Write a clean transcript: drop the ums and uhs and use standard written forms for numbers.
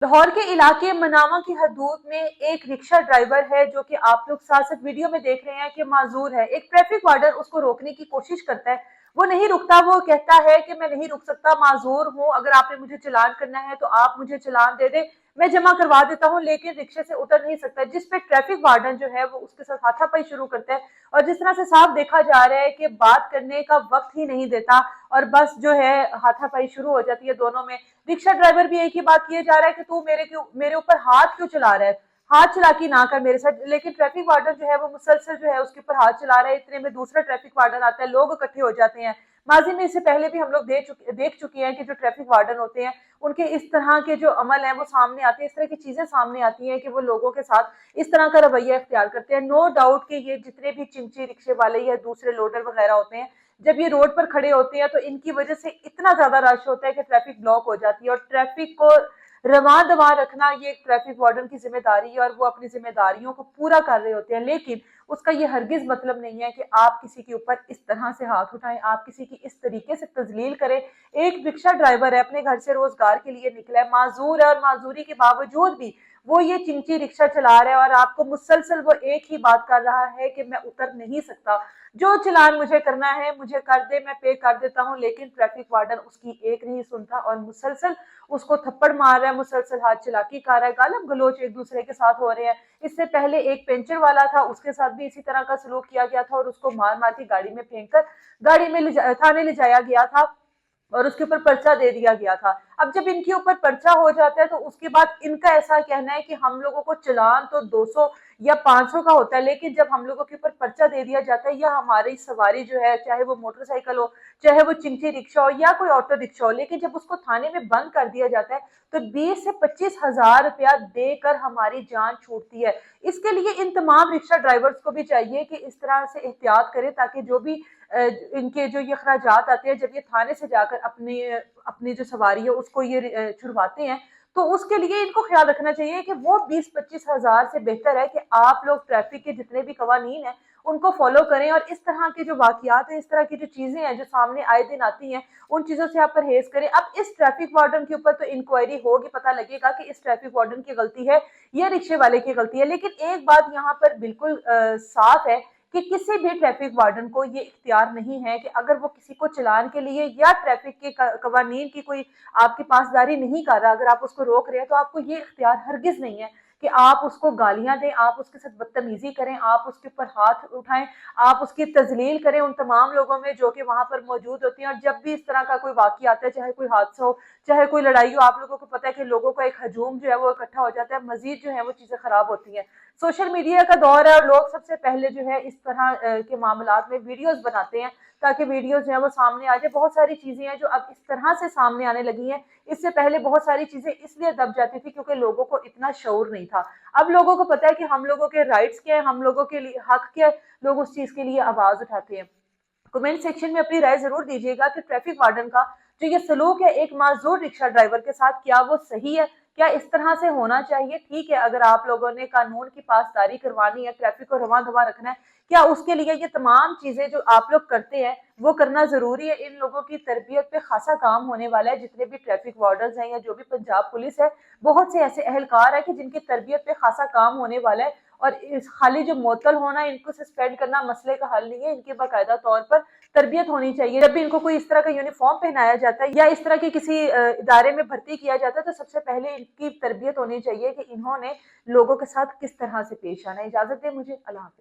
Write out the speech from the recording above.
लाहौर के इलाके मनावा की हदूद में एक रिक्शा ड्राइवर है जो कि आप लोग साथ साथ वीडियो में देख रहे हैं कि माजूर है। एक ट्रैफिक वार्डन उसको रोकने की कोशिश करता है, वो नहीं रुकता। वो कहता है कि मैं नहीं रुक सकता, माजूर हूं, अगर आपने मुझे चलान करना है तो आप मुझे चलान दे दे, मैं जमा करवा देता हूं, लेकिन रिक्शे से उतर नहीं सकता। जिस पे ट्रैफिक वार्डन जो है वो उसके साथ हाथापाई शुरू करता है और जिस तरह से साफ देखा जा रहा है कि बात करने का वक्त ही नहीं देता और बस जो है हाथापाई शुरू हो जाती है दोनों में। रिक्शा ड्राइवर भी एक ही बात किए जा रहा है कि तू मेरे ऊपर हाथ क्यों चला रहा है, हाथ चलाकी ना कर मेरे साथ। लेकिन ट्रैफिक वार्डन जो है वो मुसलसल जो है उसके ऊपर हाथ चला रहा है। इतने में दूसरा ट्रैफिक वार्डन आता है, लोग इकट्ठे हो जाते हैं। माजी में इससे पहले भी हम लोग देख चुके हैं कि जो ट्रैफिक वार्डन होते हैं उनके इस तरह के जो अमल है वो सामने आते हैं, इस तरह की चीजें सामने आती हैं कि वो लोगों के साथ इस तरह का रवैया इख्तियार करते हैं। नो डाउट कि ये जितने भी चिमची रिक्शे वाले या दूसरे लोडर वगैरह होते हैं, जब ये रोड पर खड़े होते हैं तो इनकी वजह से इतना ज्यादा रश होता है कि ट्रैफिक ब्लॉक हो जाती है। और ट्रैफिक को रवां दवा रखना ये एक ट्रैफिक वार्डन की जिम्मेदारी है और वो अपनी जिम्मेदारियों को पूरा कर रहे होते हैं। लेकिन उसका ये हरगिज मतलब नहीं है कि आप किसी के ऊपर इस तरह से हाथ उठाएं, आप किसी की इस तरीके से तजलील करें। एक रिक्शा ड्राइवर है, अपने घर से रोजगार के लिए निकला है, माजूर है और माजूरी के बावजूद भी वो ये चिंची रिक्शा चला रहा है और आपको मुसलसल वो एक ही बात कर रहा है कि मैं उतर नहीं सकता, जो चलान मुझे करना है मुझे कर दे, मैं पे कर देता हूं। लेकिन ट्रैफिक वार्डन उसकी एक नहीं सुनता और मुसलसल उसको थप्पड़ मार रहा है, मुसलसल हाथ चलाकी कर रहा है, गालम गलोच एक दूसरे के साथ हो रहे हैं। इससे पहले एक पेंचर वाला था, उसके साथ भी इसी तरह का सलूक किया गया था और उसको मार मार के गाड़ी में फेंक कर गाड़ी में थाने ले जाया गया था और उसके ऊपर पर्चा दे दिया गया था। अब जब इनके ऊपर पर्चा हो जाता है तो उसके बाद इनका ऐसा कहना है कि हम लोगों को चलान तो 200 या 500 का होता है, लेकिन जब हम लोगों के ऊपर पर्चा दे दिया जाता है या हमारी सवारी जो है, चाहे वो मोटरसाइकिल हो, चाहे वो चिंची रिक्शा हो या कोई ऑटो रिक्शा हो, लेकिन जब उसको थाने में बंद कर दिया जाता है तो 20 से 25 हजार रुपया देकर हमारी जान छूटती है। इसके लिए इन तमाम रिक्शा ड्राइवर्स को भी चाहिए कि इस तरह से एहतियात करें ताकि जो भी इनके जो ये अखराजात आते हैं, जब ये थाने से जाकर अपनी अपनी जो सवारी है उसको ये छुड़वाते हैं, तो उसके लिए इनको ख्याल रखना चाहिए कि वो 20-25 हजार से बेहतर है कि आप लोग ट्रैफिक के जितने भी कवानीन है उनको फॉलो करें और इस तरह के जो वाकयात है, इस तरह की जो चीजें हैं जो सामने आए दिन आती हैं, उन चीजों से आप परहेज करें। अब इस ट्रैफिक वार्डन के ऊपर तो इंक्वायरी होगी, पता लगेगा कि इस ट्रैफिक वार्डन की गलती है या रिक्शे वाले की गलती है। लेकिन एक बात यहाँ पर बिल्कुल साफ है कि किसी भी ट्रैफिक वार्डन को ये इख्तियार नहीं है कि अगर वो किसी को चलान के लिए या ट्रैफिक के कवानीन की कोई आपकी पासदारी नहीं कर रहा, अगर आप उसको रोक रहे हैं तो आपको ये इख्तियार हरगिज नहीं है कि आप उसको गालियां दें, आप उसके साथ बदतमीजी करें, आप उसके ऊपर हाथ उठाएं, आप उसकी तजलील करें उन तमाम लोगों में जो कि वहां पर मौजूद होती हैं। और जब भी इस तरह का कोई वाकया आता है, चाहे कोई हादसा हो, चाहे कोई लड़ाई हो, आप लोगों को पता है कि लोगों का एक हजूम जो है वो इकट्ठा हो जाता है, मजीद जो है वो चीजें खराब होती हैं। सोशल मीडिया का दौर है और लोग सबसे पहले जो है इस तरह के मामलात में वीडियोस बनाते हैं ताकि वीडियोस जो है वो सामने आ जाए। बहुत सारी चीजें हैं जो अब इस तरह से सामने आने लगी हैं, इससे पहले बहुत सारी चीजें इसलिए दब जाती थी क्योंकि लोगों को इतना शऊर नहीं था। अब लोगों को पता है कि हम लोगों के राइट्स क्या है, हम लोगों के लिए हक क्या है, लोग उस चीज के लिए आवाज उठाते हैं। कमेंट सेक्शन में अपनी राय जरूर दीजिएगा कि ट्रैफिक वार्डन का जो ये सलूक है एक माजूर रिक्शा ड्राइवर के साथ, क्या वो सही है, क्या इस तरह से होना चाहिए। ठीक है, अगर आप लोगों ने कानून की पासदारी करवानी है, ट्रैफिक को रवां दवा रखना है, क्या उसके लिए ये तमाम चीजें जो आप लोग करते हैं वो करना जरूरी है। इन लोगों की तरबियत पे खासा काम होने वाला है। जितने भी ट्रैफिक वार्डर्स हैं या जो भी पंजाब पुलिस है, बहुत से ऐसे अहलकार है कि जिनकी तरबियत पे खासा काम होने वाला है। और इस खाली जो मोतल होना, इनको सस्पेंड करना मसले का हल नहीं है, इनके बाकायदा तौर पर तरबियत होनी चाहिए। जब भी इनको कोई इस तरह का यूनिफॉर्म पहनाया जाता है या इस तरह के किसी इदारे में भर्ती किया जाता है तो सबसे पहले इनकी तरबियत होनी चाहिए कि इन्होंने लोगों के साथ किस तरह से पेश आना है। इजाजत दें मुझे, अल्लाह हाफिज।